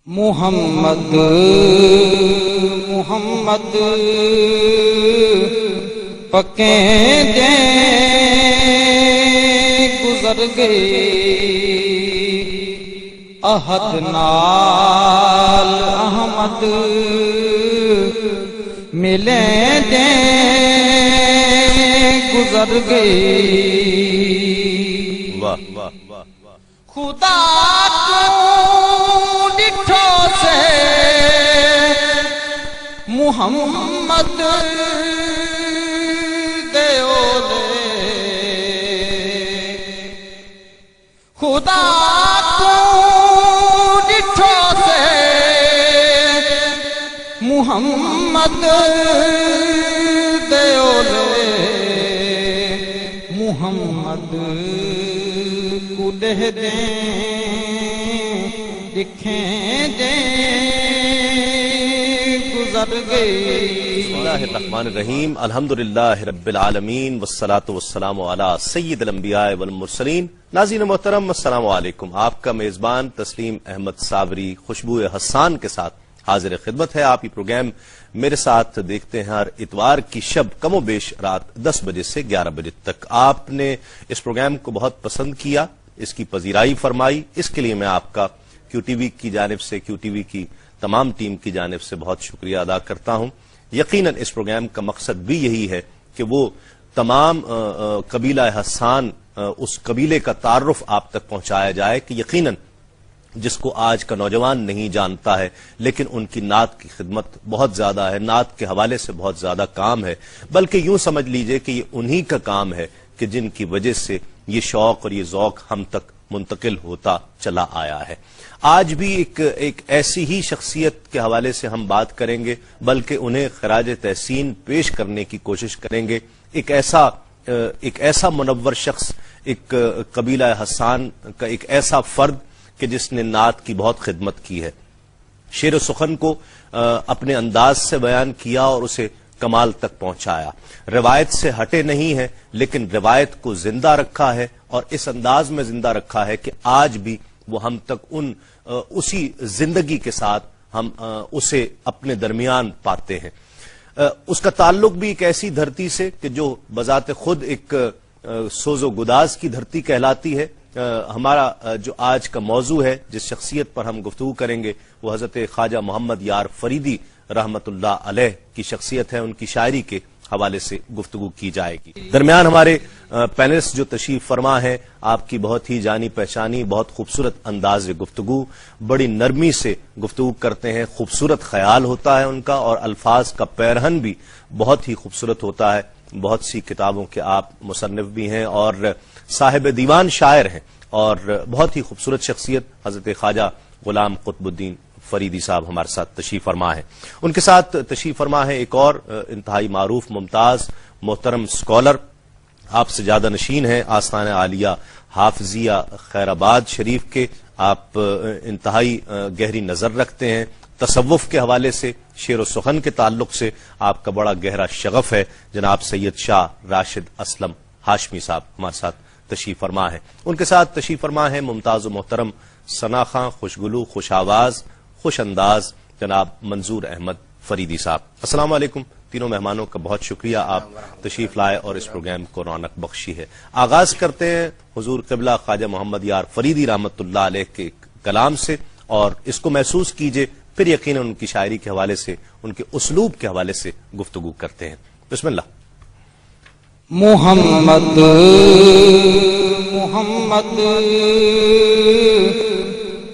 محمد محمد پکے دیں گزر گئے احد نال احمد ملیں دیں گزر گئے خدا کو ڈٹھو سے محمد خدا کو ڈٹھو سے محمد دیولے محمد کو دہ دیں دکھیں دیں گزر گئے۔ بسم اللہ الرحمن الرحیم، الحمدللہ رب العالمین والصلاة والسلام علی سید الانبیاء والمرسلین۔ ناظرین محترم السلام علیکم، آپ کا میزبان تسلیم احمد صابری خوشبو حسان کے ساتھ حاضر خدمت ہے۔ آپ یہ پروگرام میرے ساتھ دیکھتے ہیں ہر اتوار کی شب کم و بیش رات 10 بجے سے 11 بجے تک۔ آپ نے اس پروگرام کو بہت پسند کیا، اس کی پذیرائی فرمائی، اس کے لیے میں آپ کا کیو ٹی وی کی جانب سے، کیو ٹی وی کی تمام ٹیم کی جانب سے بہت شکریہ ادا کرتا ہوں۔ یقیناً اس پروگرام کا مقصد بھی یہی ہے کہ وہ تمام قبیلہ حسان، اس قبیلے کا تعارف آپ تک پہنچایا جائے کہ یقیناً جس کو آج کا نوجوان نہیں جانتا ہے، لیکن ان کی نعت کی خدمت بہت زیادہ ہے، نعت کے حوالے سے بہت زیادہ کام ہے، بلکہ یوں سمجھ لیجئے کہ یہ انہی کا کام ہے کہ جن کی وجہ سے یہ شوق اور یہ ذوق ہم تک منتقل ہوتا چلا آیا ہے۔ آج بھی ایک ایسی ہی شخصیت کے حوالے سے ہم بات کریں گے، بلکہ انہیں خراج تحسین پیش کرنے کی کوشش کریں گے۔ ایک ایسا منور شخص، ایک قبیلہ حسان کا ایک ایسا فرد کہ جس نے نعت کی بہت خدمت کی ہے، شعر و سخن کو اپنے انداز سے بیان کیا اور اسے کمال تک پہنچایا، روایت سے ہٹے نہیں ہے لیکن روایت کو زندہ رکھا ہے، اور اس انداز میں زندہ رکھا ہے کہ آج بھی وہ ہم تک اسی زندگی کے ساتھ ہم اسے اپنے درمیان پاتے ہیں۔ اس کا تعلق بھی ایک ایسی دھرتی سے کہ جو بذات خود ایک سوز و گداز کی دھرتی کہلاتی ہے۔ ہمارا جو آج کا موضوع ہے، جس شخصیت پر ہم گفتگو کریں گے، وہ حضرت خواجہ محمد یار فریدی رحمت اللہ علیہ کی شخصیت ہے۔ ان کی شاعری کے حوالے سے گفتگو کی جائے گی۔ درمیان ہمارے پینلسٹ جو تشریف فرما ہے، آپ کی بہت ہی جانی پہچانی، بہت خوبصورت انداز گفتگو، بڑی نرمی سے گفتگو کرتے ہیں، خوبصورت خیال ہوتا ہے ان کا، اور الفاظ کا پیرہن بھی بہت ہی خوبصورت ہوتا ہے۔ بہت سی کتابوں کے آپ مصنف بھی ہیں اور صاحب دیوان شاعر ہیں، اور بہت ہی خوبصورت شخصیت حضرت خواجہ غلام قطب الدین فریدی صاحب ہمارے ساتھ تشریف فرما ہے۔ ان کے ساتھ تشریف فرما ہے ایک اور انتہائی معروف ممتاز محترم اسکالر، آپ سے زیادہ نشین ہیں آستانہ عالیہ حافظیہ خیر آباد شریف کے۔ آپ انتہائی گہری نظر رکھتے ہیں، تصوف کے حوالے سے، شعر و سخن کے تعلق سے آپ کا بڑا گہرا شغف ہے۔ جناب سید شاہ راشد اسلم ہاشمی صاحب ہمارے ساتھ تشریف فرما ہے۔ ان کے ساتھ تشریف فرما ہے ممتاز و محترم ثناخواں، خوشگلو، خوش آواز، خوش انداز جناب منظور احمد فریدی صاحب۔ السلام علیکم۔ تینوں مہمانوں کا بہت شکریہ، آپ تشریف لائے اور اس پروگرام کو رونق بخشی ہے۔ آغاز کرتے ہیں حضور قبلہ خواجہ محمد یار فریدی رحمت اللہ علیہ کے کلام سے، اور اس کو محسوس کیجئے، پھر یقیناً ان کی شاعری کے حوالے سے، ان کے اسلوب کے حوالے سے گفتگو کرتے ہیں۔ بسم اللہ۔ محمد محمد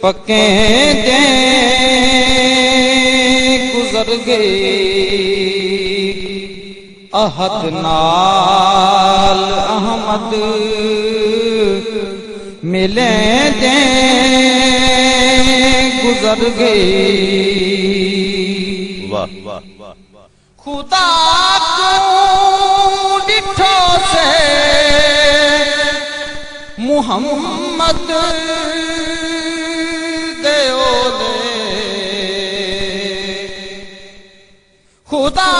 پکے دیں گزر گئے احد نال احمد ملیں دیں گزر گئے۔ واہ واہ واہ واہ۔ خدا کو ڈٹھو سے محمد خدا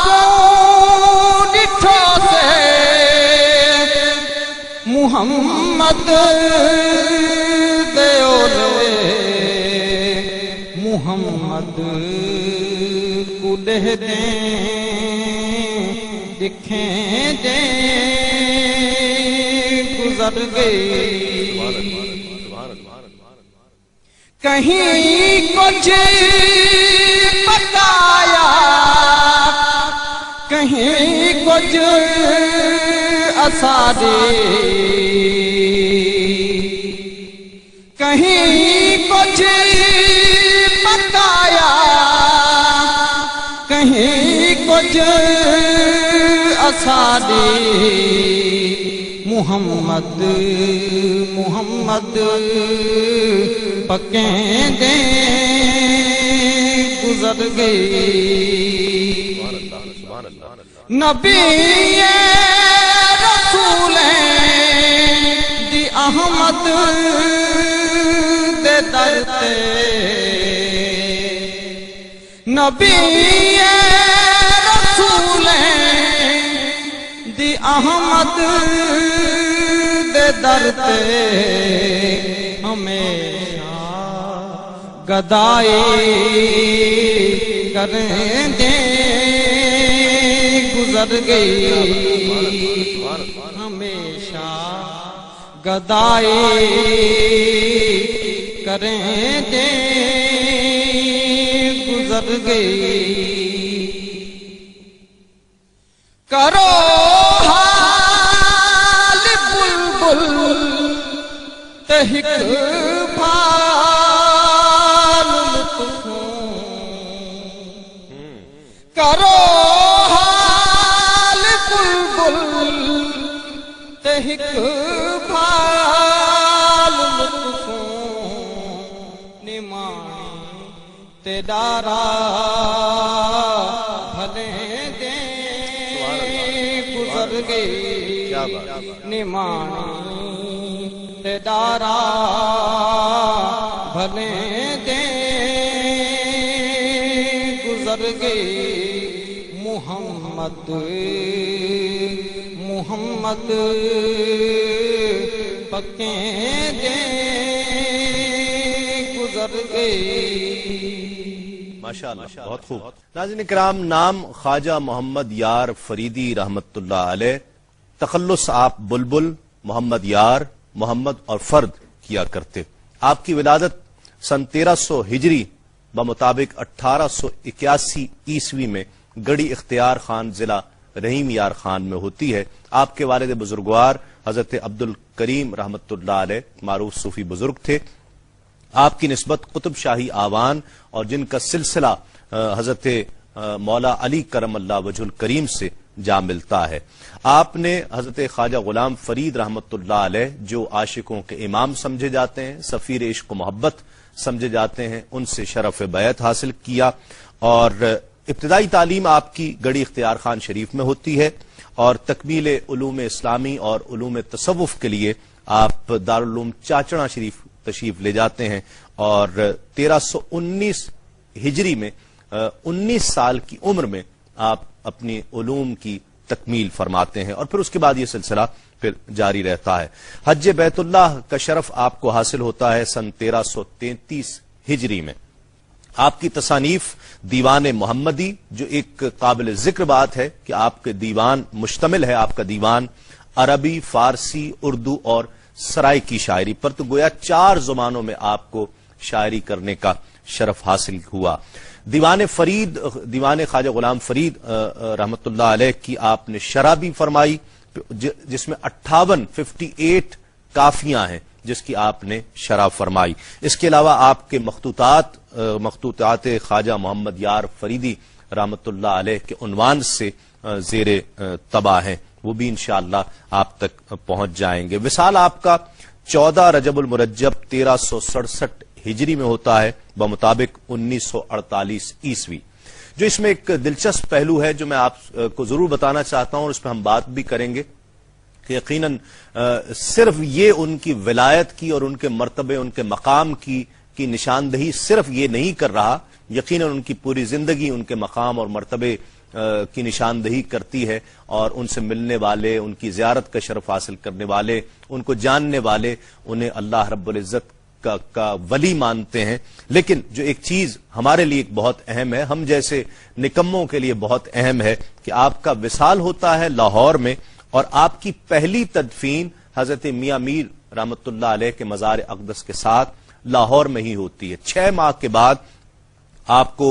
کو ڈٹھو سے محمد محمد کو لہ دیں دکھیں دیں گزر گئی کہیں کچھ بتایا کہیں کچھ اسادے کہیں کچھ بتایا کہیں کچھ اسادے محمد محمد پکیں دیں گزر گئی نبی رسول دی احمد دے در تے نبی رسول دی احمد دے در تے ہمیشہ گدائی کریں دے گزر گئی ہمیشہ گدائی کریں دے گزر گئی کرو حال بلبل تہک بھال کرو حال بلبل تہک بھال نمانی تے ڈارا بھلے دیں گزر گئی نمانی تے ڈارا بھلے دیں گزر گئی محمد محمد پکیں دیں گزر گئی ماشاءاللہ بہت خوب ناظرین کرام نام خواجہ محمد یار فریدی رحمت اللہ علیہ تخلص آپ بلبل محمد یار محمد اور فرد کیا کرتے آپ کی ولادت سن 1300 ہجری بمطابق 1881 عیسوی میں گڑی اختیار خان ضلع رحیم یار خان میں ہوتی ہے آپ کے والد بزرگوار حضرت عبد الکریم رحمت اللہ علیہ معروف صوفی بزرگ تھے آپ کی نسبت قطب شاہی آوان اور جن کا سلسلہ حضرت مولا علی کرم اللہ وجہ الکریم سے جا ملتا ہے آپ نے حضرت خواجہ غلام فرید رحمت اللہ علیہ جو عاشقوں کے امام سمجھے جاتے ہیں سفیر عشق و محبت سمجھے جاتے ہیں ان سے شرف بیعت حاصل کیا اور ابتدائی تعلیم آپ کی گڑی اختیار خان شریف میں ہوتی ہے اور تکمیل علوم اسلامی اور علوم تصوف کے لیے آپ دارالعلوم چاچڑا شریف تشریف لے جاتے ہیں اور 1319 ہجری میں 19 سال کی عمر میں آپ اپنی علوم کی تکمیل فرماتے ہیں اور پھر اس کے بعد یہ سلسلہ پھر جاری رہتا ہے حج بیت اللہ کا شرف آپ کو حاصل ہوتا ہے سن 1333 ہجری میں آپ کی تصانیف دیوان محمدی جو ایک قابل ذکر بات ہے کہ آپ کے دیوان مشتمل ہے آپ کا دیوان عربی فارسی اردو اور سرائی کی شاعری پر تو گویا 4 زبانوں میں آپ کو شاعری کرنے کا شرف حاصل ہوا دیوان فرید دیوان خواجہ غلام فرید رحمت اللہ علیہ کی آپ نے شرح بھی فرمائی جس میں 58 کافیاں ہیں جس کی آپ نے شرح فرمائی اس کے علاوہ آپ کے مخطوطات خواجہ محمد یار فریدی رحمت اللہ علیہ کے عنوان سے زیر طبع ہیں وہ بھی انشاءاللہ آپ تک پہنچ جائیں گے وصال آپ کا 14 رجب المرجب 1367 ہجری میں ہوتا ہے بمطابق 1948 عیسوی جو اس میں ایک دلچسپ پہلو ہے جو میں آپ کو ضرور بتانا چاہتا ہوں اور اس پہ ہم بات بھی کریں گے کہ یقیناً صرف یہ ان کی ولایت کی اور ان کے مرتبے ان کے مقام کی نشاندہی صرف یہ نہیں کر رہا یقیناً ان کی پوری زندگی ان کے مقام اور مرتبے کی نشاندہی کرتی ہے اور ان سے ملنے والے ان کی زیارت کا شرف حاصل کرنے والے ان کو جاننے والے انہیں اللہ رب العزت کا ولی مانتے ہیں، لیکن جو ایک چیز ہمارے لیے بہت اہم ہے، ہم جیسے نکموں کے لیے بہت اہم ہے کہ آپ کا وصال ہوتا ہے لاہور میں، اور آپ کی پہلی تدفین حضرت میاں میر رحمت اللہ علیہ کے مزار اقدس کے ساتھ لاہور میں ہی ہوتی ہے۔ 6 ماہ کے بعد آپ کو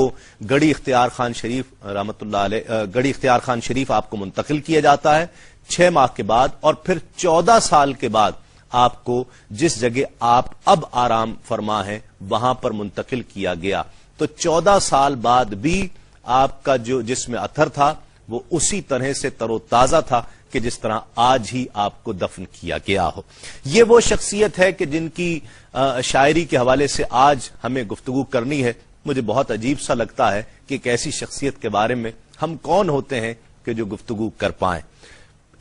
گڑھی اختیار خان شریف رحمت اللہ علیہ گڑھی اختیار خان شریف آپ کو منتقل کیا جاتا ہے 6 ماہ کے بعد، اور پھر 14 سال کے بعد آپ کو جس جگہ آپ اب آرام فرما ہیں وہاں پر منتقل کیا گیا۔ تو 14 سال بعد بھی آپ کا جو جسم اثر تھا وہ اسی طرح سے تر و تازہ تھا کہ جس طرح آج ہی آپ کو دفن کیا گیا ہو۔ یہ وہ شخصیت ہے کہ جن کی شاعری کے حوالے سے آج ہمیں گفتگو کرنی ہے۔ مجھے بہت عجیب سا لگتا ہے کہ ایک ایسی شخصیت کے بارے میں ہم کون ہوتے ہیں کہ جو گفتگو کر پائیں۔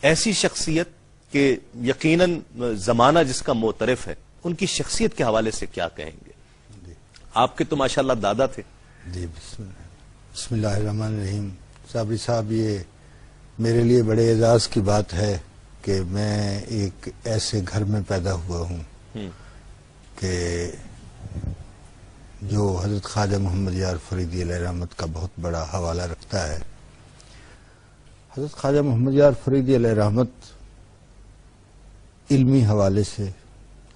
ایسی شخصیت کہ یقیناً زمانہ جس کا معترف ہے، ان کی شخصیت کے حوالے سے کیا کہیں گے؟ آپ کے تو ماشاءاللہ دادا تھے۔ جی بسم اللہ الرحمن الرحیم۔ صابری صاحب، یہ میرے لیے بڑے اعزاز کی بات ہے کہ میں ایک ایسے گھر میں پیدا ہوا ہوں کہ جو حضرت خواجہ محمد یار فریدی علیہ رحمت کا بہت بڑا حوالہ رکھتا ہے۔ حضرت خواجہ محمد یار فریدی علیہ رحمت علمی حوالے سے،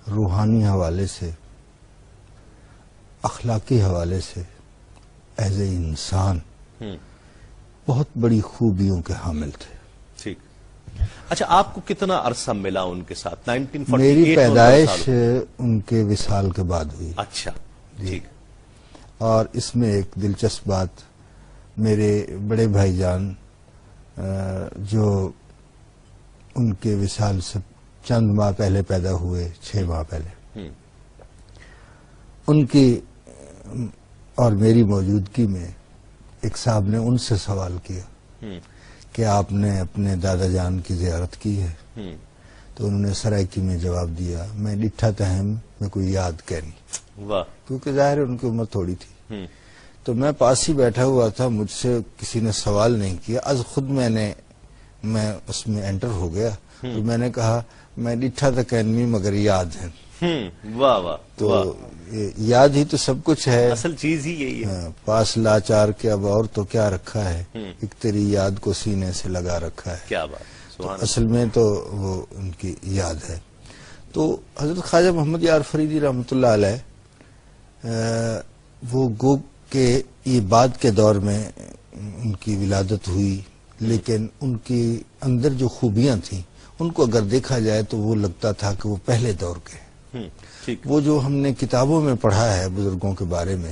روحانی حوالے سے، اخلاقی حوالے سے، ایز اے انسان بہت بڑی خوبیوں کے حامل تھے۔ ٹھیک۔ اچھا، آپ کو کتنا عرصہ ملا ان کے ساتھ؟ 1948 میری پیدائش ان کے وصال کے بعد ہوئی۔ اچھا، ٹھیک۔ اور اس میں ایک دلچسپ بات، میرے بڑے بھائی جان جو ان کے وصال سے چند ماہ پہلے پیدا ہوئے، 6 ماہ پہلے، ان کی اور میری موجودگی میں ایک صاحب نے ان سے سوال کیا کہ آپ نے اپنے دادا جان کی زیارت کی ہے؟ تو انہوں نے سرائکی میں جواب دیا، میں ڈٹھا تہم میں کوئی یاد کہنی، کیونکہ ظاہر ہے ان کی عمر تھوڑی تھی۔ تو میں پاس ہی بیٹھا ہوا تھا، مجھ سے کسی نے سوال نہیں کیا، از خود میں اس میں انٹر ہو گیا۔ تو میں نے کہا میں ڈٹھا تکینوی مگر یاد ہے۔ واہ واہ، تو یاد ہی تو سب کچھ ہے، اصل چیز ہی یہی ہے۔ پاس لاچار کے اب اور تو کیا رکھا ہے، ایک تیری یاد کو سینے سے لگا رکھا ہے۔ کیا بات، سبحان اللہ۔ اصل میں تو وہ ان کی یاد ہے۔ تو حضرت خواجہ محمد یار فریدی رحمت اللہ علیہ، وہ گو کہ یہ بعد کے دور میں ان کی ولادت ہوئی، لیکن ان کی اندر جو خوبیاں تھیں ان کو اگر دیکھا جائے تو وہ لگتا تھا کہ وہ پہلے دور کے ہیں۔ وہ جو ہم نے کتابوں میں پڑھا ہے بزرگوں کے بارے میں،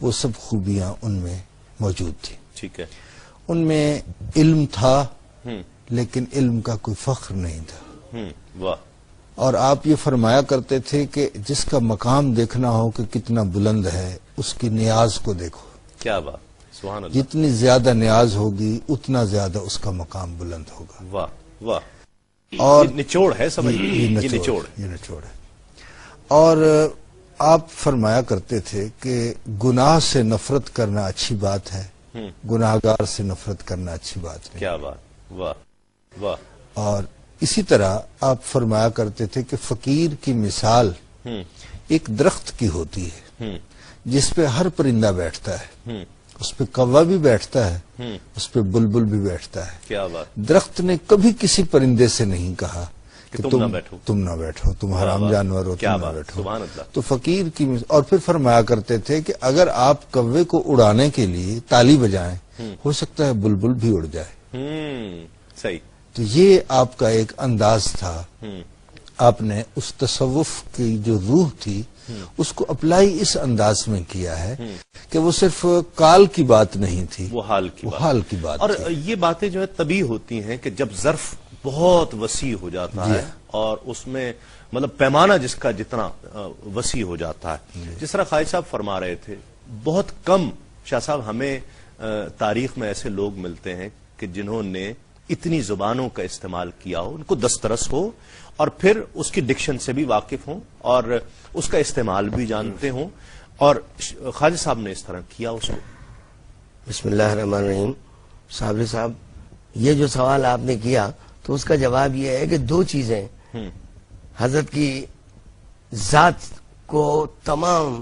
وہ سب خوبیاں ان میں موجود تھیں۔ ٹھیک ہے۔ ان میں علم تھا، لیکن علم کا کوئی فخر نہیں تھا۔ واہ۔ اور آپ یہ فرمایا کرتے تھے کہ جس کا مقام دیکھنا ہو کہ کتنا بلند ہے، اس کی نیاز کو دیکھو۔ کیا بات، سبحان اللہ۔ جتنی زیادہ نیاز ہوگی اتنا زیادہ اس کا مقام بلند ہوگا۔ واہ واہ۔ اور یہ نچوڑ ہے، سمجھ یہ نچوڑ۔ نچوڑ ہے۔ اور آپ فرمایا کرتے تھے کہ گناہ سے نفرت کرنا اچھی بات ہے، گناہگار سے نفرت کرنا اچھی بات نہیں۔ کیا بات، واہ واہ۔ اور اسی طرح آپ فرمایا کرتے تھے کہ فقیر کی مثال ایک درخت کی ہوتی ہے جس پہ ہر پرندہ بیٹھتا ہے، اس پہ کوا بھی بیٹھتا ہے، اس پہ بلبل بھی بیٹھتا ہے۔ کیا بات۔ درخت نے کبھی کسی پرندے سے نہیں کہا کہ تم نہ بیٹھو، تم حرام جانور ہو، کیا تم نہ بات، بیٹھو۔ سبحان اللہ۔ تو فقیر کی اور پھر فرمایا کرتے تھے کہ اگر آپ کوے کو اڑانے کے لیے تالی بجائیں، ہو سکتا ہے بلبل بھی اڑ جائے۔ صحیح۔ تو یہ آپ کا ایک انداز تھا، آپ نے اس تصوف کی جو روح تھی اس کو اپلائی اس انداز میں کیا ہے کہ وہ صرف کال کی بات نہیں تھی، وہ حال کی بات اور یہ باتیں جو ہے تبھی ہوتی ہیں کہ جب ظرف بہت وسیع ہو جاتا ہے اور اس میں مطلب پیمانہ جس کا جتنا وسیع ہو جاتا ہے۔ جس طرح خواجہ صاحب فرما رہے تھے، بہت کم شاہ صاحب ہمیں تاریخ میں ایسے لوگ ملتے ہیں کہ جنہوں نے اتنی زبانوں کا استعمال کیا ہو، ان کو دسترس ہو، اور پھر اس کی ڈکشن سے بھی واقف ہوں اور اس کا استعمال بھی جانتے ہوں، اور خواجہ صاحب نے اس طرح کیا اس کو۔ بسم اللہ الرحمن الرحیم۔ صابری صاحب، یہ جو سوال آپ نے کیا تو اس کا جواب یہ ہے کہ 2 چیزیں، حضرت کی ذات کو تمام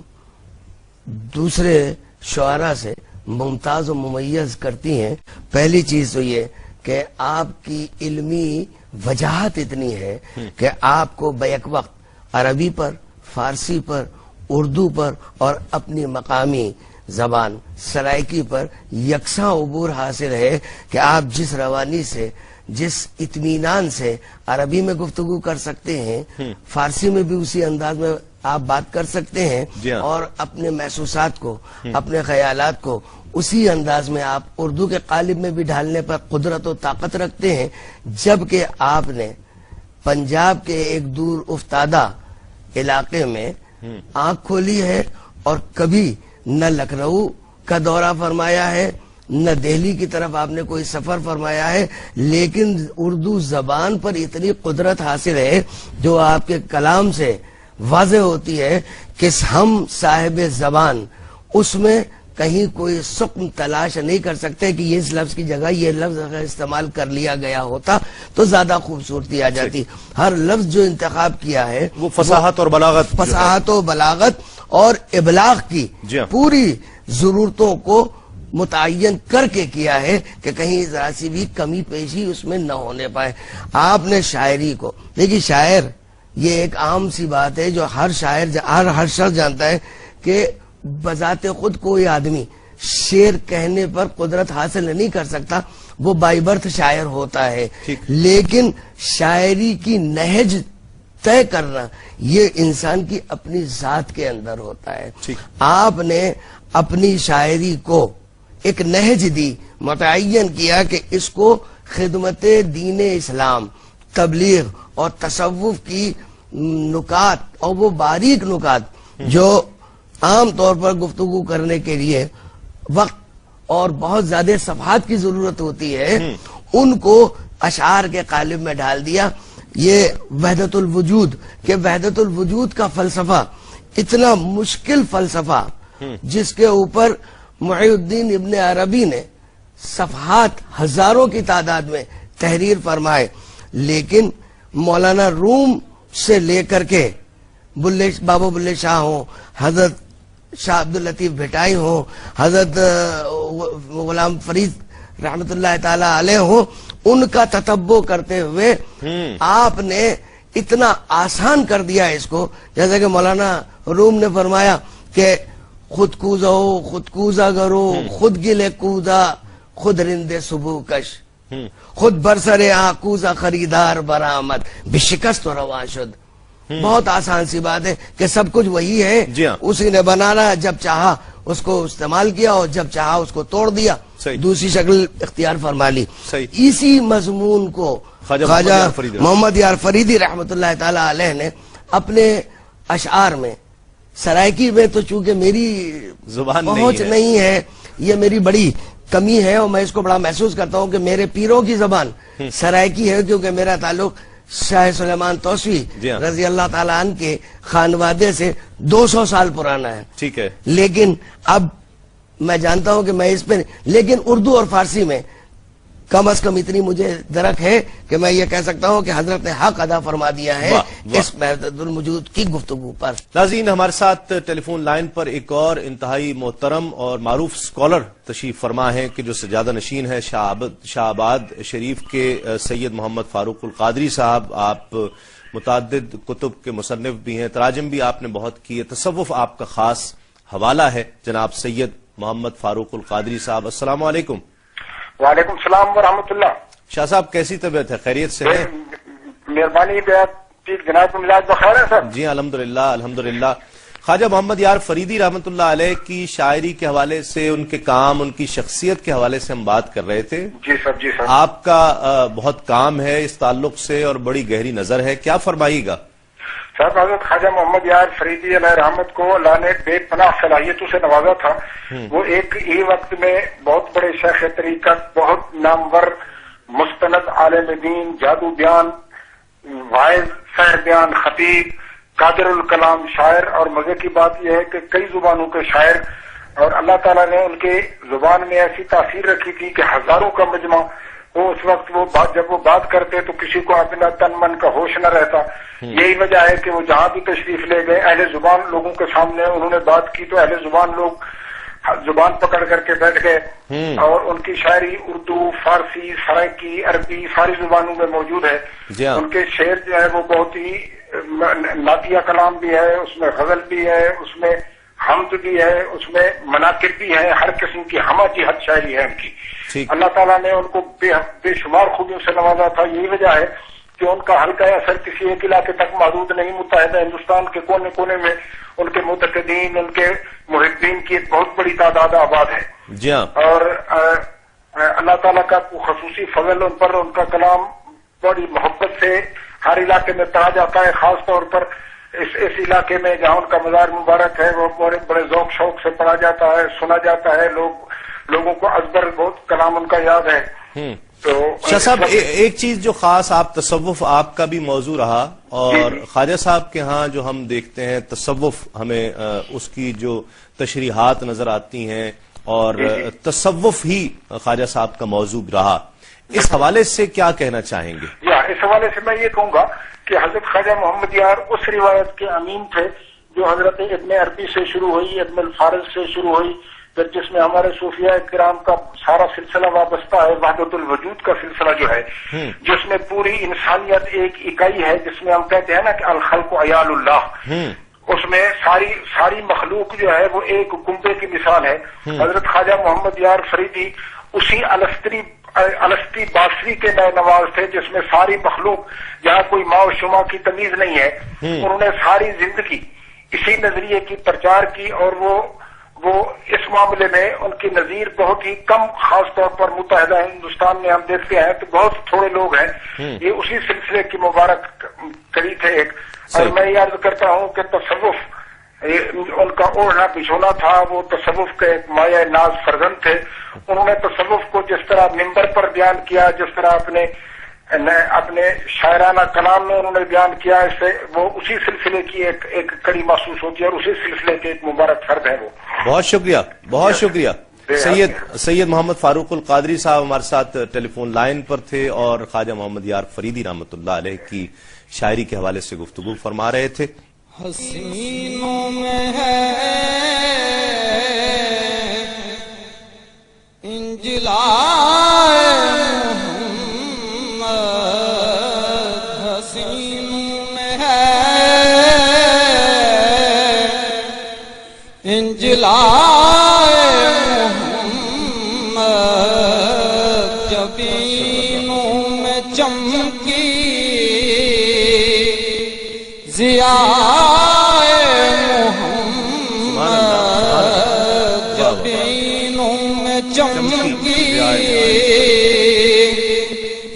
دوسرے شعراء سے ممتاز و ممیز کرتی ہیں، پہلی چیز تو یہ کہ آپ کی علمی وجاہت اتنی ہے کہ آپ کو بیک وقت عربی پر، فارسی پر، اردو پر اور اپنی مقامی زبان سرائکی پر یکساں عبور حاصل ہے کہ آپ جس روانی سے، جس اطمینان سے عربی میں گفتگو کر سکتے ہیں، فارسی میں بھی اسی انداز میں آپ بات کر سکتے ہیں، اور اپنے محسوسات کو، اپنے خیالات کو اسی انداز میں آپ اردو کے قالب میں بھی ڈھالنے پر قدرت و طاقت رکھتے ہیں، جبکہ آپ نے پنجاب کے ایک دور افتادہ علاقے میں آنکھ کھولی ہے اور کبھی نہ لکھنؤ کا دورہ فرمایا ہے، نہ دہلی کی طرف آپ نے کوئی سفر فرمایا ہے، لیکن اردو زبان پر اتنی قدرت حاصل ہے جو آپ کے کلام سے واضح ہوتی ہے کہ ہم صاحب زبان اس میں کہیں کوئی سکم تلاش نہیں کر سکتے کہ اس لفظ کی جگہ یہ لفظ اگر استعمال کر لیا گیا ہوتا تو زیادہ خوبصورتی آ جاتی. ہر لفظ جو انتخاب کیا ہے وہ فصاحت اور بلاغت اور ابلاغ کی پوری ضرورتوں کو متعین کر کے کیا ہے کہ کہیں ذرا سی بھی کمی پیشی اس میں نہ ہونے پائے. آپ نے شاعری کو دیکھیے، شاعر یہ ایک عام سی بات ہے جو ہر شاعر ہر شخص جانتا ہے کہ بذات خود کوئی آدمی شعر کہنے پر قدرت حاصل نہیں کر سکتا، وہ بائی برتھ شاعر ہوتا ہے، لیکن شاعری کی نہج طے کرنا یہ انسان کی اپنی ذات کے اندر ہوتا ہے. آپ نے اپنی شاعری کو ایک نہج دی، متعین کیا کہ اس کو خدمت دین اسلام، تبلیغ اور تصوف کی نکات اور وہ باریک نکات جو عام طور پر گفتگو کرنے کے لیے وقت اور بہت زیادہ صفحات کی ضرورت ہوتی ہے، ان کو اشعار کے قالب میں ڈال دیا. یہ وحدت الوجود کہ وحدت الوجود کا فلسفہ اتنا مشکل فلسفہ جس کے اوپر محی الدین ابن عربی نے صفحات ہزاروں کی تعداد میں تحریر فرمائے، لیکن مولانا روم سے لے کر کے بابا بلے شاہ ہوں، حضرت شاہ عبد اللطیف بھٹائی ہوں، حضرت غلام فرید رحمت اللہ تعالی علیہ ہوں، ان کا تتبع کرتے ہوئے آپ نے اتنا آسان کر دیا اس کو، جیسے کہ مولانا روم نے فرمایا کہ خود کوزا ہو، خود کوزا کرو، خود گلے کوزا، خود رندے صبح کش، خود برسرے کوزا خریدار برآمد، بشکست و رواں شد. بہت آسان سی بات ہے کہ سب کچھ وہی ہے، اسی نے بنانا، جب چاہا اس کو استعمال کیا اور جب چاہا اس کو توڑ دیا، دوسری شکل اختیار فرما لی. اسی مضمون کو خواجہ محمد یار فریدی رحمت اللہ تعالی علیہ نے اپنے اشعار میں، سرائکی میں تو چونکہ میری زبان پہنچ نہیں ہے، یہ میری بڑی کمی ہے اور میں اس کو بڑا محسوس کرتا ہوں کہ میرے پیروں کی زبان سرائکی ہے، کیونکہ میرا تعلق شاہ سلیمان توسوی رضی اللہ تعالیٰ عنہ کے خانوادے سے 200 سال پرانا ہے. ٹھیک ہے، لیکن اب میں جانتا ہوں کہ میں اس پہ، لیکن اردو اور فارسی میں کم از کم اتنی مجھے درک ہے کہ میں یہ کہہ سکتا ہوں کہ حضرت نے حق ادا فرما دیا ہے اس وحدت الوجود کی گفتگو پر. ناظرین، ہمارے ساتھ ٹیلی فون لائن پر ایک اور انتہائی محترم اور معروف اسکالر تشریف فرما ہے کہ جو سجادہ نشین ہے شاہ آباد شریف کے سید محمد فاروق القادری صاحب. آپ متعدد کتب کے مصنف بھی ہیں، تراجم بھی آپ نے بہت کی ہے، تصوف آپ کا خاص حوالہ ہے. جناب سید محمد فاروق القادری صاحب، السلام علیکم. وعلیکم السلام ورحمۃ اللہ. شاہ صاحب کیسی طبیعت ہے؟ خیریت سے ہے؟ مہربانی جناب مزاج بخیر ہے سر؟ جی الحمدللہ الحمدللہ. خواجہ محمد یار فریدی رحمت اللہ علیہ کی شاعری کے حوالے سے، ان کے کام، ان کی شخصیت کے حوالے سے ہم بات کر رہے تھے. جی سر. جی سر. آپ کا بہت کام ہے اس تعلق سے اور بڑی گہری نظر ہے، کیا فرمائیے گا؟ صاحب، حضرت خواجہ محمد یار فریدی علیہ رحمت کو اللہ نے بے پناہ صلاحیتوں سے نوازا تھا. وہ ایک ہی وقت میں بہت بڑے شیخ طریقت، بہت نامور مستند عالم دین، جادو بیان، واعظ، سحر بیان، خطیب، قادر الکلام شاعر، اور مزے کی بات یہ ہے کہ کئی زبانوں کے شاعر، اور اللہ تعالیٰ نے ان کے زبان میں ایسی تاثیر رکھی تھی کہ ہزاروں کا مجمع وہ اس وقت جب وہ بات کرتے تو کسی کو اپنا تن من کا ہوش نہ رہتا. یہی وجہ ہے کہ وہ جہاں بھی تشریف لے گئے اہل زبان لوگوں کے سامنے انہوں نے بات کی تو اہل زبان لوگ زبان پکڑ کر کے بیٹھ گئے اور ان کی شاعری اردو، فارسی، سرائکی، عربی ساری زبانوں میں موجود ہے. ان کے شعر جو ہے وہ بہت ہی نعتیہ کلام بھی ہے، اس میں غزل بھی ہے، اس میں حمد بھی ہے، اس میں مناقب بھی ہے، ہر قسم کی ہمہ جہت شاعری ہے ان کی. اللہ تعالیٰ نے ان کو بے شمار خوبیوں سے نوازا تھا. یہی وجہ ہے کہ ان کا حلقہ اثر کسی ایک علاقے تک محدود نہیں، متحدہ ہندوستان کے کونے کونے میں ان کے معتقدین، ان کے محبین کی ایک بہت بڑی تعداد آباد ہے. اور اللہ تعالیٰ کا خصوصی فضل ان پر، ان کا کلام بڑی محبت سے ہر علاقے میں پڑھا جاتا ہے. خاص طور پر اس علاقے میں جہاں ان کا مزار مبارک ہے وہ بڑے ذوق شوق سے پڑھا جاتا ہے، سنا جاتا ہے. لوگوں کو ازبر بہت کلام ان کا یاد ہے. تو شاہ صاحب ایک چیز جو خاص تصوف آپ کا بھی موضوع رہا، اور خواجہ صاحب کے ہاں جو ہم دیکھتے ہیں تصوف، ہمیں اس کی جو تشریحات نظر آتی ہیں اور تصوف ہی خواجہ صاحب کا موضوع رہا. اس حوالے سے کیا کہنا چاہیں گے؟ اس حوالے سے میں یہ کہوں گا کہ حضرت خواجہ محمد یار اس روایت کے امین تھے جو حضرت ابن عربی سے شروع ہوئی، ابن الفارض سے شروع ہوئی، پھر جس میں ہمارے صوفیاء کرام کا سارا سلسلہ وابستہ ہے، وحدت الوجود کا سلسلہ جو ہے، جس میں پوری انسانیت ایک اکائی ہے، جس میں ہم کہتے ہیں نا کہ الخلق عیال اللہ. اس میں ساری مخلوق جو ہے وہ ایک کنبے کی مثال ہے. حضرت خواجہ محمد یار فریدی اسی الستی باسری کے نئے نواز تھے جس میں ساری مخلوق، جہاں کوئی ماں و شما کی تمیز نہیں ہے، انہوں نے ساری زندگی اسی نظریے کی پرچار کی. اور وہ اس معاملے میں ان کی نظیر بہت ہی کم، خاص طور پر متحدہ ہندوستان میں ہم دیکھتے ہیں تو بہت تھوڑے لوگ ہیں. یہ اسی سلسلے کی مبارک کڑی تھے ایک. اور میں یہ عرض کرتا ہوں کہ تصوف ان کا اوڑھنا بچھونا تھا، وہ تصوف کے ایک مایہ ناز فرزند تھے. انہوں نے تصوف کو جس طرح ممبر پر بیان کیا، جس طرح اپنے شاعرانہ کلام میں انہوں نے بیان کیا، اس سے وہ اسی سلسلے کی ایک کڑی محسوس ہوتی ہے اور اسی سلسلے کے ایک مبارک فرد ہے وہ. بہت شکریہ، بہت شکریہ. سید محمد فاروق القادری صاحب ہمارے ساتھ ٹیلی فون لائن پر تھے اور خواجہ محمد یار فریدی رحمۃ اللہ علیہ کی شاعری کے حوالے سے گفتگو فرما رہے تھے. حسینوں میں ہے انجلا محمد، حسینوں میں ہے انجلا محمد، جبینوں میں چمکی ضیا محمد، جبینوں میں چمکی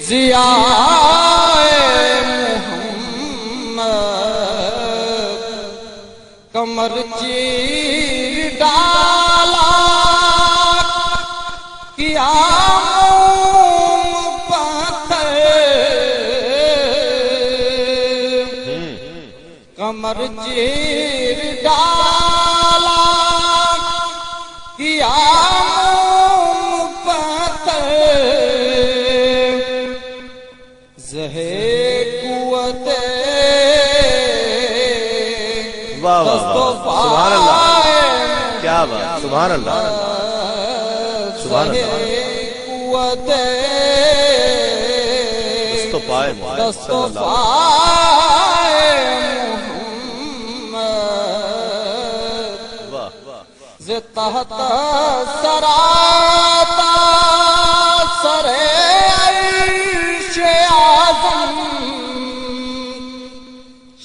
ضیا محمد، کمر چیر ڈالا کیا کمر چیر ڈالا کیا پتھر، زہے قوت سبحان اللہ، کیا بات، سبحان اللہ، سبحان اللہ. قوت تحت سراتا سر عرش اعظم،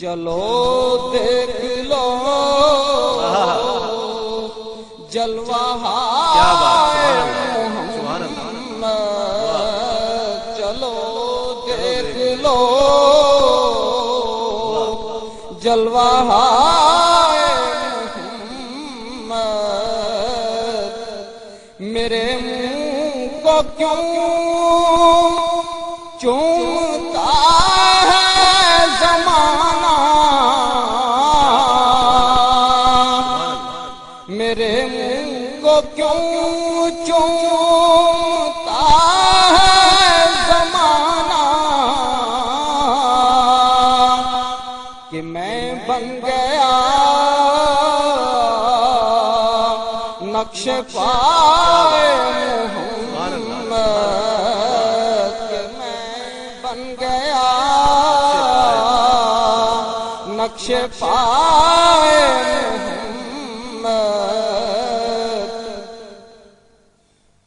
چلو دیکھ لو جلوہ محمد، چلو دیکھ لو جلوہ میرے منہ کو کیوں چومتا ہے زمانہ، میرے منہ کو کیوں چومتا ہے نقش پائے محمد کہ میں بن گیا نقش پائے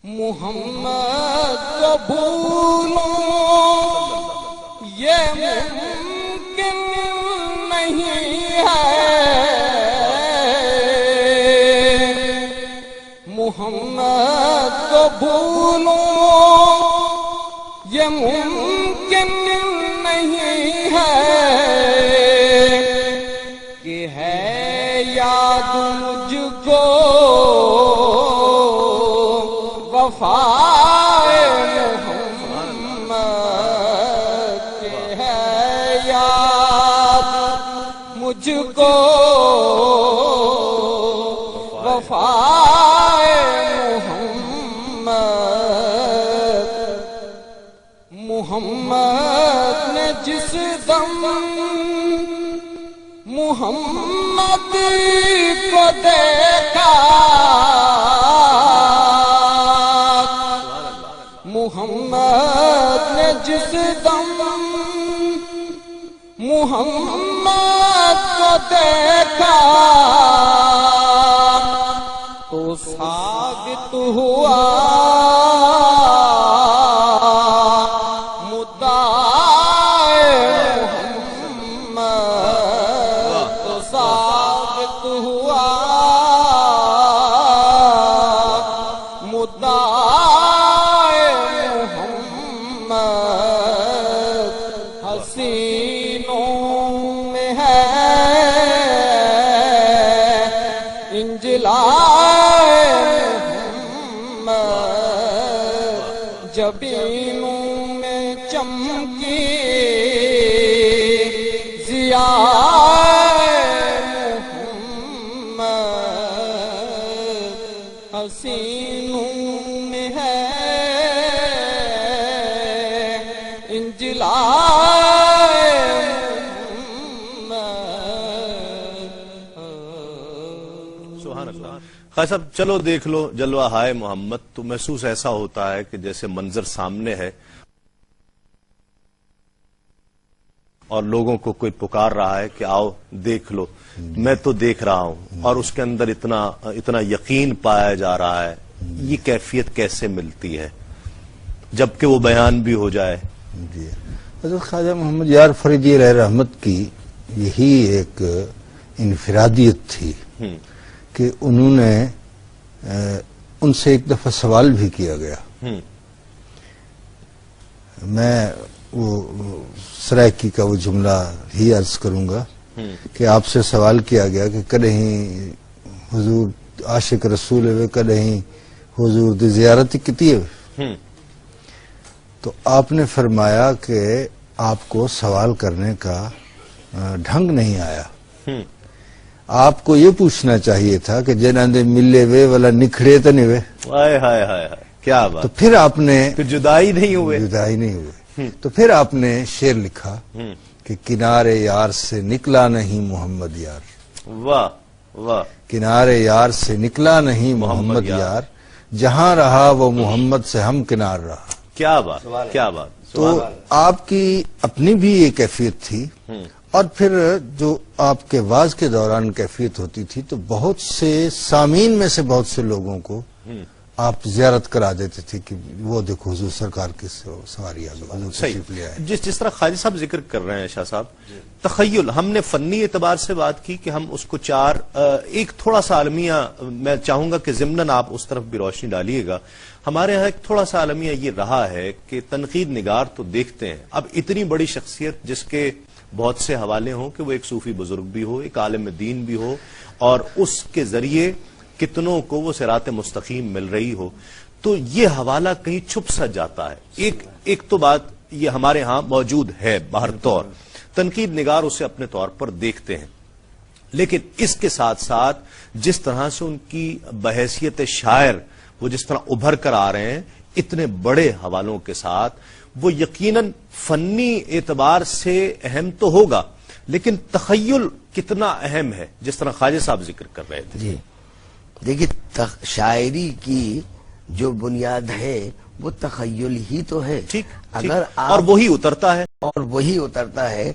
محمد کو بھولوں یہ ممکن نہیں ہے محمد کو بھولوں یہ ممکن نہیں ہے کہ ہے یاد مجھ کو وفائے محمد کہ ہے یاد مجھ کو وفائے محمد نے جس دم محمد کو دیکھا محمد نے جس دم محمد کو دیکھا تو ثابت ہوا مدعائے محمد تو ثابت ہوا مدعائے محمد حسینوں میں ہے انجلائے محمد جبینوں میں چمکی ضیائے محمد حسینوں میں ہے انجلائے سبحان اللہ. خواجہ صاحب چلو دیکھ لو جلوہ ہائے محمد تو محسوس ایسا ہوتا ہے کہ جیسے منظر سامنے ہے اور لوگوں کو کوئی پکار رہا ہے کہ آؤ دیکھ لو. میں تو دیکھ رہا ہوں اور اس کے اندر اتنا یقین پایا جا رہا ہے. یہ کیفیت کیسے ملتی ہے جبکہ وہ بیان بھی ہو جائے؟ جی حضرت خواجہ محمد یار فریدی علیہ رحمت کی یہی ایک انفرادیت تھی کہ انہوں نے ان سے ایک دفعہ سوال بھی کیا گیا. میں وہ سرائکی کا وہ جملہ ہی عرض کروں گا کہ آپ سے سوال کیا گیا کہ کدہیں حضور عاشق رسول ہوئے کدہیں حضور دی زیارت کتی ہے تو آپ نے فرمایا کہ آپ کو سوال کرنے کا ڈھنگ نہیں آیا. آپ کو یہ پوچھنا چاہیے تھا کہ جنہاں دے ملے وے والا نکھڑے تو نہیں ہوئے. ہائے ہائے ہائے کیا بات. تو پھر آپ نے جدائی نہیں ہوئے. تو پھر آپ نے شعر لکھا کہ کنارے یار سے نکلا نہیں محمد یار. واہ واہ. کنارے یار سے نکلا نہیں محمد یار جہاں رہا وہ محمد سے ہم کنار رہا. کیا بات کیا بات. تو آپ کی اپنی بھی یہ کیفیت تھی اور پھر جو آپ کے واز کے دوران کیفیت ہوتی تھی تو بہت سے سامعین میں سے بہت سے لوگوں کو آپ زیارت کرا دیتے تھے کہ وہ دیکھو حضور سرکار کی سواری آ گئی. جس طرح خواجہ صاحب ذکر کر رہے ہیں شاہ صاحب تخیل ہم نے فنی اعتبار سے بات کی کہ ہم اس کو ایک تھوڑا سا عالمیہ میں چاہوں گا کہ ضمناً آپ اس طرف بھی روشنی ڈالیے گا. ہمارے ہاں ایک تھوڑا سا عالمیہ یہ رہا ہے کہ تنقید نگار تو دیکھتے ہیں اب اتنی بڑی شخصیت جس کے بہت سے حوالے ہوں کہ وہ ایک صوفی بزرگ بھی ہو ایک عالم دین بھی ہو اور اس کے ذریعے کتنوں کو وہ صراط مستقیم مل رہی ہو تو یہ حوالہ کہیں چھپ سا جاتا ہے. ایک تو بات یہ ہمارے ہاں موجود ہے باہر طور تنقید نگار اسے اپنے طور پر دیکھتے ہیں لیکن اس کے ساتھ ساتھ جس طرح سے ان کی بحیثیت شاعر وہ جس طرح ابھر کر آ رہے ہیں اتنے بڑے حوالوں کے ساتھ وہ یقیناً فنی اعتبار سے اہم تو ہوگا لیکن تخیل کتنا اہم ہے جس طرح خواجہ صاحب ذکر کر رہے تھے. جی دیکھیے شاعری کی جو بنیاد ہے وہ تخیل ہی تو ہے. ٹھیک اگر اور وہی اترتا ہے.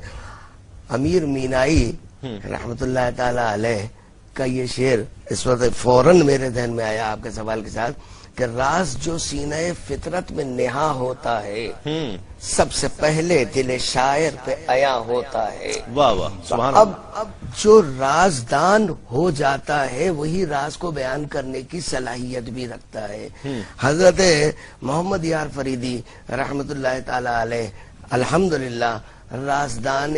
امیر مینائی رحمت اللہ تعالی علیہ کا یہ شعر اس وقت فوراً میرے ذہن میں آیا آپ کے سوال کے ساتھ کہ راز جو سینہ فطرت میں نہا ہوتا ہے سب سے پہلے دل شاعر پہ آیا ہوتا ہے. واہ واہ سبحان اللہ. اب جو رازدان ہو جاتا ہے وہی راز کو بیان کرنے کی صلاحیت بھی رکھتا ہے. حضرت محمد یار فریدی رحمت اللہ تعالی علیہ الحمدللہ رازدان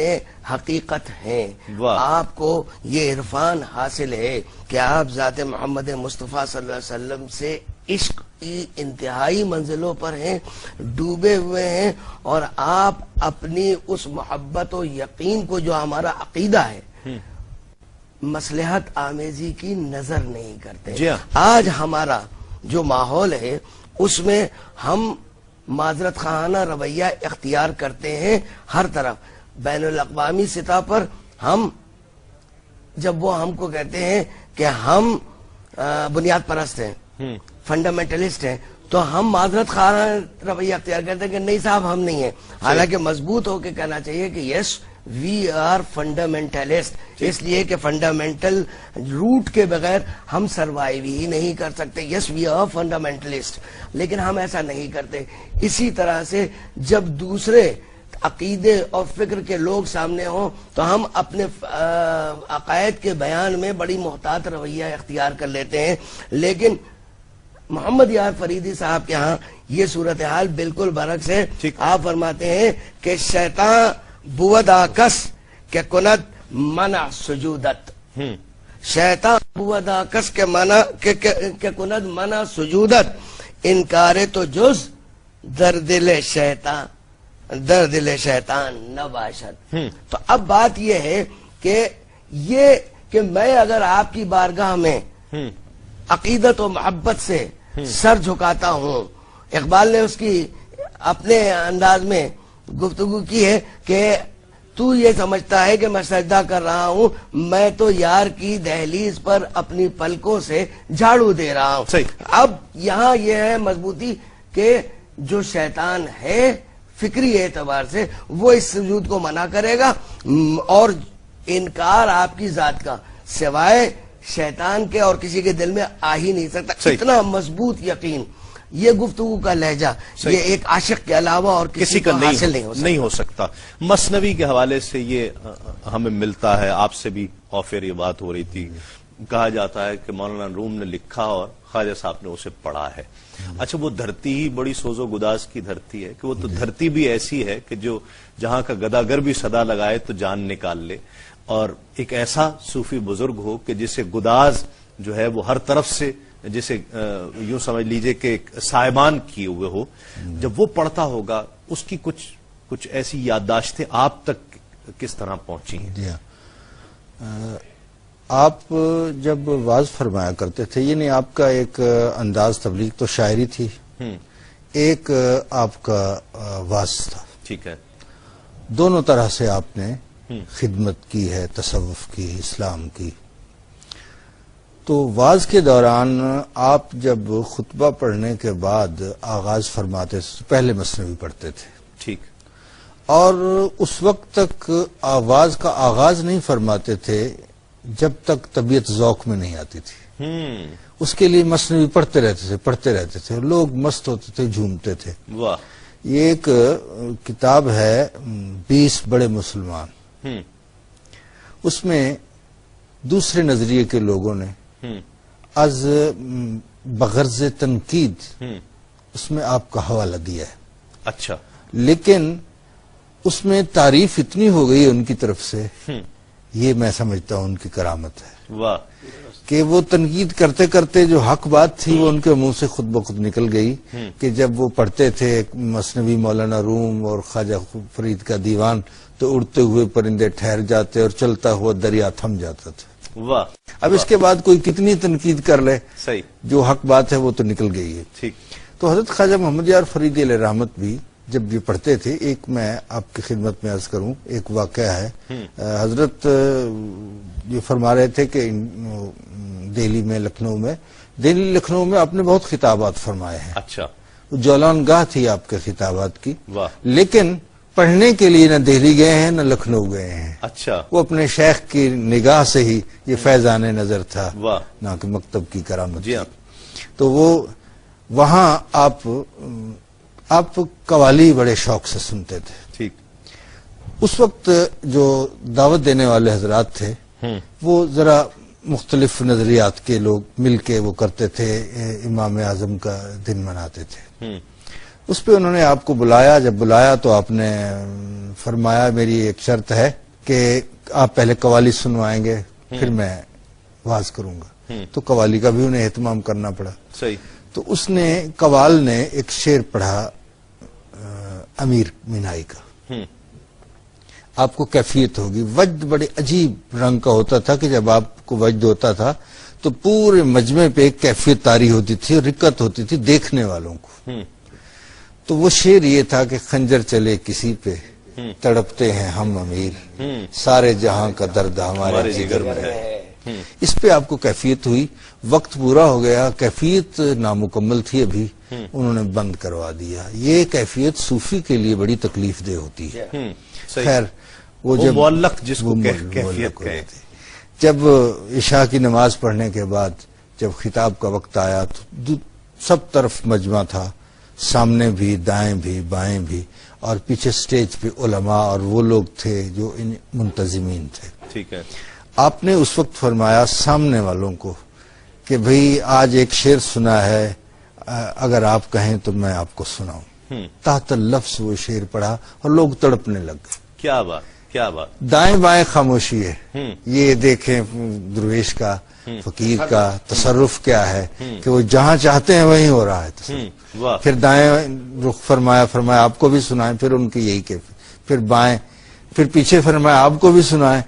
حقیقت ہیں. آپ کو یہ عرفان حاصل ہے کہ آپ ذات محمد مصطفیٰ صلی اللہ علیہ وسلم سے عشق کی انتہائی منزلوں پر ہیں, ڈوبے ہوئے ہیں, اور آپ اپنی اس محبت و یقین کو جو ہمارا عقیدہ ہے مصلحت آمیزی کی نظر نہیں کرتے. آج ہمارا جو ماحول ہے اس میں ہم معذرت خواہانہ رویہ اختیار کرتے ہیں ہر طرف. بین الاقوامی سطح پر ہم جب وہ ہم کو کہتے ہیں کہ ہم بنیاد پرست ہیں, فنڈامنٹلسٹ ہیں, تو ہم معذرت خواہانہ رویہ اختیار کرتے ہیں کہ نہیں صاحب ہم نہیں ہیں. حالانکہ مضبوط ہو کے کہنا چاہیے کہ یس وی آر فنڈامنٹلسٹ, اس لیے کہ فنڈامنٹل روٹ کے بغیر ہم سروائیو ہی نہیں کر سکتے. یس وی آر فنڈامنٹلسٹ, لیکن ہم ایسا نہیں کرتے. اسی طرح سے جب دوسرے عقیدے اور فکر کے لوگ سامنے ہوں تو ہم اپنے عقائد کے بیان میں بڑی محتاط رویہ اختیار کر لیتے ہیں. لیکن محمد یار فریدی صاحب کے ہاں یہ صورتحال بالکل برعکس ہے. آپ فرماتے ہیں کہ شیطان بود آکس کہ کند منع سجودت. شیطان بود آکس کے منع کہ کند منع سجودت, انکار تو جز در دل شیطان نہ باشد. تو اب بات یہ ہے کہ میں اگر آپ کی بارگاہ میں عقیدت و محبت سے سر جھکاتا ہوں, اقبال نے اس کی اپنے انداز میں گفتگو کی ہے کہ تو یہ سمجھتا ہے کہ میں سجدہ کر رہا ہوں, میں تو یار کی دہلیز پر اپنی پلکوں سے جھاڑو دے رہا ہوں. اب یہاں یہ ہے مضبوطی کہ جو شیطان ہے فکری اعتبار سے وہ اس سجود کو منع کرے گا, اور انکار آپ کی ذات کا سوائے شیطان کے اور کسی کے دل میں آ ہی نہیں سکتا. اتنا مضبوط یقین, یہ گفتگو کا لہجہ یہ ایک عاشق کے علاوہ اور کسی کا حاصل نہیں ہو سکتا. مثنوی کے حوالے سے یہ ہمیں ملتا ہے, آپ سے بھی آفر یہ بات ہو رہی تھی, کہا جاتا ہے کہ مولانا روم نے لکھا اور خواجہ صاحب نے اسے پڑھا ہے. اچھا, وہ دھرتی ہی بڑی سوز و گداز کی دھرتی ہے کہ وہ تو دھرتی بھی ایسی ہے کہ جو جہاں کا گداگر بھی صدا لگائے تو جان نکال لے, اور ایک ایسا صوفی بزرگ ہو کہ جسے گداز جو ہے وہ ہر طرف سے جسے یوں سمجھ لیجئے کہ سائبان کیے ہوئے ہو, جب وہ پڑھتا ہوگا اس کی کچھ ایسی یادداشتیں آپ تک کس طرح پہنچی ہیں؟ آپ جب واز فرمایا کرتے تھے, یعنی آپ کا ایک انداز تبلیغ تو شاعری تھی, ایک آپ کا واز تھا. ٹھیک ہے, دونوں طرح سے آپ نے خدمت کی ہے, تصوف کی, اسلام کی. تو واز کے دوران آپ جب خطبہ پڑھنے کے بعد آغاز فرماتے تھے پہلے مثنوی پڑھتے تھے. ٹھیک. اور اس وقت تک آواز کا آغاز نہیں فرماتے تھے جب تک طبیعت ذوق میں نہیں آتی تھی. اس کے لیے مثنوی پڑھتے رہتے تھے, لوگ مست ہوتے تھے, جھومتے تھے. واہ. یہ ایک کتاب ہے 20 بڑے مسلمان, اس میں دوسرے نظریے کے لوگوں نے از بغرض تنقید اس میں آپ کا حوالہ دیا ہے. اچھا. لیکن اس میں تعریف اتنی ہو گئی ان کی طرف سے, یہ میں سمجھتا ہوں ان کی کرامت ہے. واہ. کہ وہ تنقید کرتے کرتے جو حق بات تھی وہ ان کے منہ سے خود بخود نکل گئی کہ جب وہ پڑھتے تھے مثنوی مولانا روم اور خواجہ فرید کا دیوان تو اڑتے ہوئے پرندے ٹھہر جاتے اور چلتا ہوا دریا تھم جاتا تھا. واہ. اب اس کے بعد کوئی کتنی تنقید کر لے, صحیح, جو حق بات ہے وہ تو نکل گئی ہے. ٹھیک. تو حضرت خواجہ محمد یار فریدی علیہ رحمت بھی جب یہ پڑھتے تھے، ایک میں آپ کی خدمت میں عرض کروں، ایک واقعہ ہے. حضرت یہ فرما رہے تھے کہ دہلی لکھنؤ میں آپ نے بہت خطابات فرمائے ہیں. اچھا. جولان گاہ تھی آپ کے خطابات کی. واہ. لیکن پڑھنے کے لیے نہ دہلی گئے ہیں نہ لکھنؤ گئے ہیں. اچھا. وہ اپنے شیخ کی نگاہ سے ہی یہ فیضان نظر تھا، واہ. نہ کہ مکتب کی کرامت. جی ہاں. تو وہ وہاں آپ قوالی بڑے شوق سے سنتے تھے. ٹھیک. اس وقت جو دعوت دینے والے حضرات تھے وہ ذرا مختلف نظریات کے لوگ مل کے وہ کرتے تھے، امام اعظم کا دن مناتے تھے. اس پہ انہوں نے آپ کو بلایا. جب بلایا تو آپ نے فرمایا میری ایک شرط ہے کہ آپ پہلے قوالی سنوائیں گے پھر میں واز کروں گا. تو قوالی کا بھی انہیں اہتمام کرنا پڑا. صحیح. تو اس نے قوال نے ایک شعر پڑھا امیر مینائی کا. آپ کو کیفیت ہوگی، وجد بڑے عجیب رنگ کا ہوتا تھا کہ جب آپ کو وجد ہوتا تھا تو پورے مجمع پہ ایک کیفیت طاری ہوتی تھی اور رکت ہوتی تھی دیکھنے والوں کو. تو وہ شعر یہ تھا کہ خنجر چلے کسی پہ تڑپتے ہیں ہم امیر، سارے جہاں کا درد ہمارے جگر میں ہے. اس پہ آپ کو کیفیت ہوئی. وقت پورا ہو گیا، کیفیت نامکمل تھی ابھی، انہوں نے بند کروا دیا. یہ کیفیت صوفی کے لیے بڑی تکلیف دہ ہوتی ہے. خیر وہ جب معلق جس کو کیفیت کہتے ہیں، جب عشاء کی نماز پڑھنے کے بعد جب خطاب کا وقت آیا تو سب طرف مجمع تھا، سامنے بھی دائیں بھی بائیں بھی، اور پیچھے سٹیج پہ علماء اور وہ لوگ تھے جو ان منتظمین تھے. ٹھیک ہے. آپ نے اس وقت فرمایا سامنے والوں کو کہ بھئی آج ایک شعر سنا ہے، اگر آپ کہیں تو میں آپ کو سناؤں. تحت لفظ وہ شعر پڑھا اور لوگ تڑپنے لگ گئے. کیا بات، کیا بات. دائیں بائیں خاموشی ہے. یہ دیکھیں درویش کا، فقیر کا تصرف کیا ہے کہ وہ جہاں چاہتے ہیں وہیں ہو رہا ہے تصرف. پھر دائیں رخ فرمایا آپ کو بھی سنائیں، پھر ان کی یہی کیفیت. پھر بائیں، پھر پیچھے فرمایا آپ کو بھی سنائیں.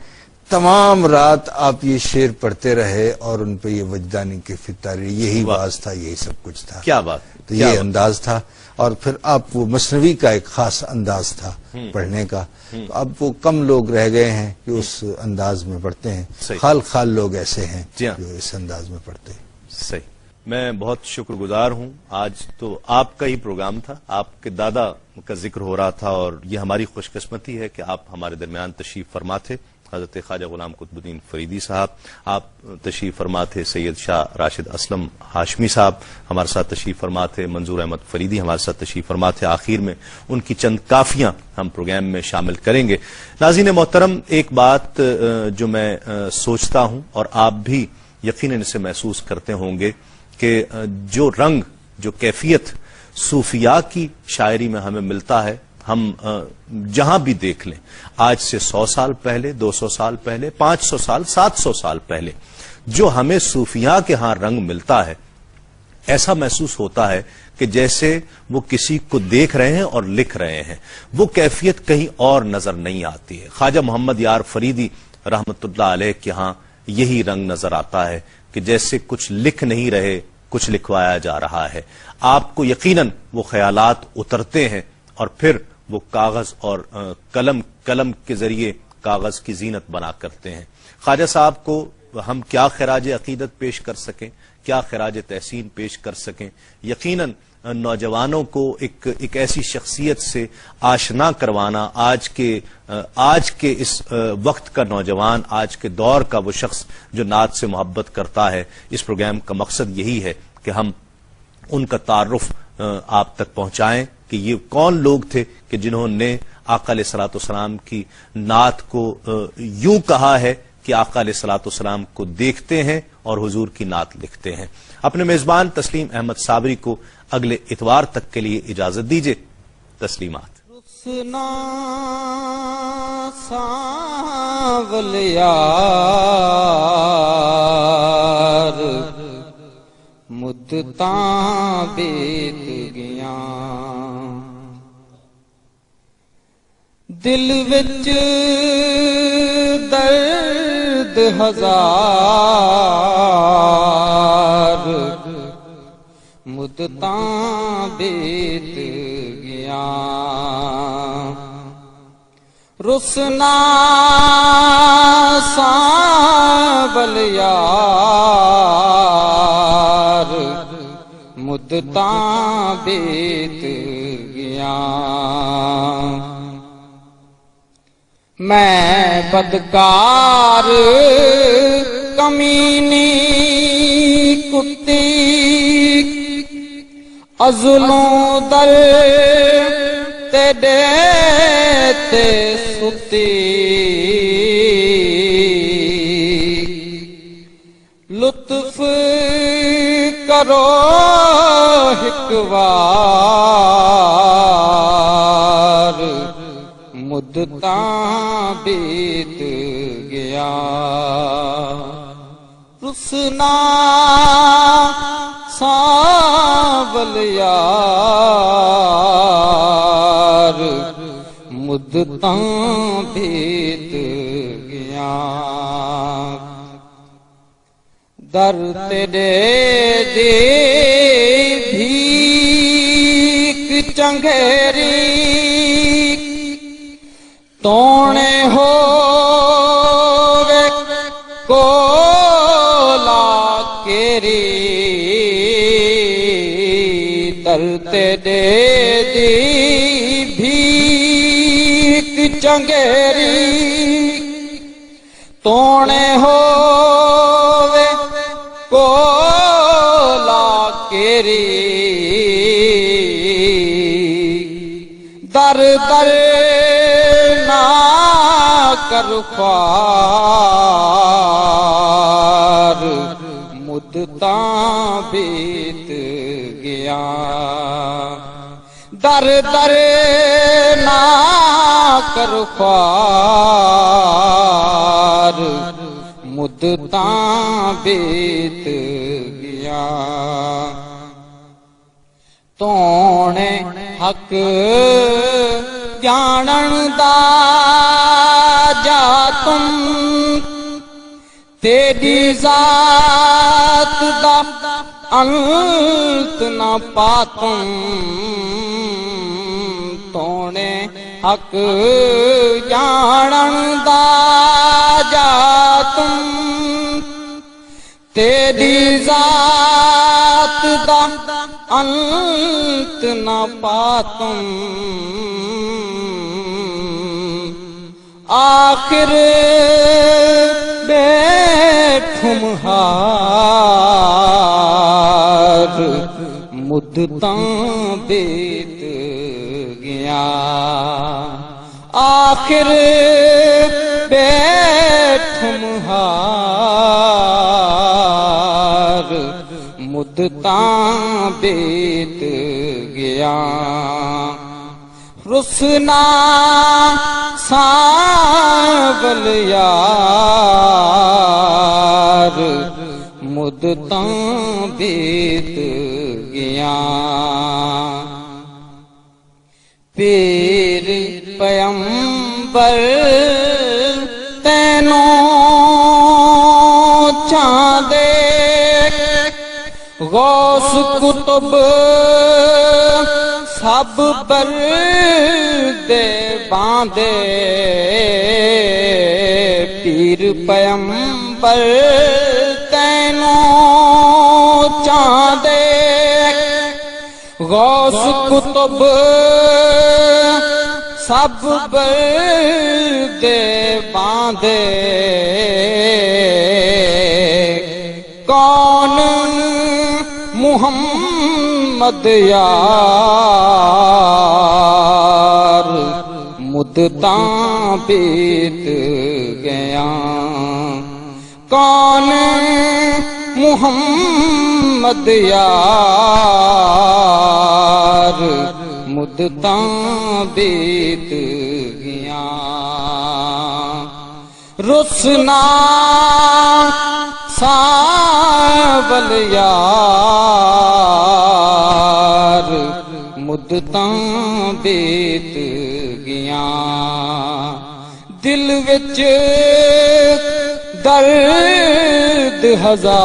تمام رات آپ یہ شعر پڑھتے رہے اور ان پہ یہ وجدانی کیفیت طاری. یہی واز تھا، یہی سب کچھ تھا. کیا بات. تو یہ انداز تھا. اور پھر آپ وہ مثنوی کا ایک خاص انداز تھا پڑھنے کا. تو اب وہ کم لوگ رہ گئے ہیں کہ اس انداز میں پڑھتے ہیں. خال لوگ ایسے ہیں جو اس انداز میں پڑھتے ہیں. صحیح. میں بہت شکر گزار ہوں. آج تو آپ کا ہی پروگرام تھا، آپ کے دادا کا ذکر ہو رہا تھا، اور یہ ہماری خوش قسمتی ہے کہ آپ ہمارے درمیان تشریف فرما تھے. حضرت خواجہ غلام قطب الدین فریدی صاحب، آپ تشریف فرما تھے. سید شاہ راشد اسلم ہاشمی صاحب ہمارے ساتھ تشریف فرما تھے. منظور احمد فریدی ہمارے ساتھ تشریف فرما تھے. آخر میں ان کی چند کافیاں ہم پروگرام میں شامل کریں گے. ناظرین محترم، ایک بات جو میں سوچتا ہوں اور آپ بھی یقیناً اسے محسوس کرتے ہوں گے کہ جو رنگ، جو کیفیت صوفیاء کی شاعری میں ہمیں ملتا ہے، ہم جہاں بھی دیکھ لیں، آج سے 100 سال پہلے، 200 سال پہلے، 500 سال، 700 سال پہلے جو ہمیں صوفیاء کے ہاں رنگ ملتا ہے، ایسا محسوس ہوتا ہے کہ جیسے وہ کسی کو دیکھ رہے ہیں اور لکھ رہے ہیں. وہ کیفیت کہیں اور نظر نہیں آتی ہے. خواجہ محمد یار فریدی رحمت اللہ علیہ کے ہاں یہی رنگ نظر آتا ہے کہ جیسے کچھ لکھ نہیں رہے، کچھ لکھوایا جا رہا ہے. آپ کو یقیناً وہ خیالات اترتے ہیں اور پھر وہ کاغذ اور قلم کے ذریعے کاغذ کی زینت بنا کرتے ہیں. خواجہ صاحب کو ہم کیا خراج عقیدت پیش کر سکیں، کیا خراج تحسین پیش کر سکیں. یقیناً نوجوانوں کو ایک ایسی شخصیت سے آشنا کروانا، آج کے اس وقت کا نوجوان، آج کے دور کا وہ شخص جو نعت سے محبت کرتا ہے، اس پروگرام کا مقصد یہی ہے کہ ہم ان کا تعارف آپ تک پہنچائیں کہ یہ کون لوگ تھے کہ جنہوں نے آقا علیہ الصلوۃ والسلام کی نعت کو یوں کہا ہے کہ آقا علیہ الصلوۃ والسلام کو دیکھتے ہیں اور حضور کی نعت لکھتے ہیں. اپنے میزبان تسلیم احمد صابری کو اگلے اتوار تک کے لیے اجازت دیجیے. تسلیمات. رسنا ساول یار مدتاں بیت گیا دل وچ درد ہزار ਮੁੱਦਤਾਂ ਬੀਤ ਗਿਆ ਰੁਸਨਾ ਸਾਂਭਲ ਯਾਰ ਮੁੱਦਤਾਂ ਬੀਤ ਗਿਆ ਮੈਂ ਬਦਕਾਰ ਕਮੀਨੀ ਕੁੱਤੀ ਅਜ਼ਲੋਂ ਦਰ ਤੇਰੇ ਤੇ ਸੁੱਤੀ ਲੁਤਫ ਕਰੋ ਇੱਕ ਵਾਰ ਮੁੱਦਤਾਂ ਬੀਤ ਗਿਆ ਰੁਸਨਾ ਸਾਂਭਲ ਯਾਰ ਮੁੱਦਤਾਂ ਬੀਤ ਗਿਆ ਦਰ ਤੇਰੇ ਦੀ ਭੀਖ ਚੰਗੇਰੀ ਤੋਣੇ ਹੋਵੇ ਕੋਲਾ ਕੇਰੀ ਦਰ ਤੇਰੇ ਦੀ ਭੀਖ ਚੰਗੇਰੀ ਤੋਣੇ ਹੋਵੇ ਕੋਲਾ ਕੇਰੀ ਦਰ ਦਰ ਨਾ ਕਰ ਖ਼ੁਆਰ ਮੁੱਦਤਾਂ ਬੀਤ ਗਿਆ ਦਰ ਦਰ ਨਾ ਕਰ ਖ਼ੁਆਰ ਮੁੱਦਤਾਂ ਬੀਤ ਗਿਆ ਤੋਣੇ ਹੱਕ ਜਾਣਨ ਦਾ ਜਾ ਤੁਮ ਤੇਰੀ ਜ਼ਾਤ ਦਾ ਅੰਤ ਨਾ ਪਾਤਮ ਤੋਣੇ ਹੱਕ ਜਾਣਨ ਦਾ ਜਾ ਤੁਮ ਤੇਰੀ ਜ਼ਾਤ ਦਾ ਅੰਤ ਨਾ ਪਾਤਮ ਆਖਿਰ ਬੈਠੁਮ ਹਾਰ ਮੁੱਦਤਾਂ ਬੀਤ ਗਿਆ ਆਖਿਰ ਬੈਠੁਮ ਹਾਰ ਮੁੱਦਤਾਂ ਬੀਤ ਗਿਆ ਰੁਸਨਾ ਸਾਂਭਲ ਯਾਰ ਮੁੱਦਤਾਂ ਬੀਤ ਗਿਆ ਪੀਰ ਪਯੰਬਰ ਤੈਨੂੰ ਚਾਂਦੇ ਗੌਸ ਕੁਤਬ ਸਭ ਬਰਦੇ ਬਾਂਦੇ ਪੀਰ ਪਯੰਬਰ ਤੈਨੂੰ ਚਾਂਦੇ ਗੌਸ ਕੁਤਬ ਸਭ ਬਰਦੇ ਬਾਂਦੇ ਕੌਣ ਮੁਹੰਮਦ ਯਾਰ ਮੁੱਦਤਾਂ ਬੀਤ ਗਿਆ ਕੌਣ ਮੁਹੰਮਦ ਯਾਰ ਮੁੱਦਤਾਂ ਬੀਤ ਗਿਆ ਰੁਸਨਾ ਸਾਂਭਲ ਯਾਰ ਮੁੱਦਤਾਂ ਬੀਤ ਗਿਆ ਦਿਲ ਵਿੱਚ ਦਰਦ ਹਜ਼ਾਰ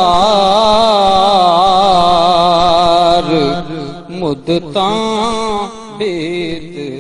ਮੁੱਦਤਾਂ ਬੀਤ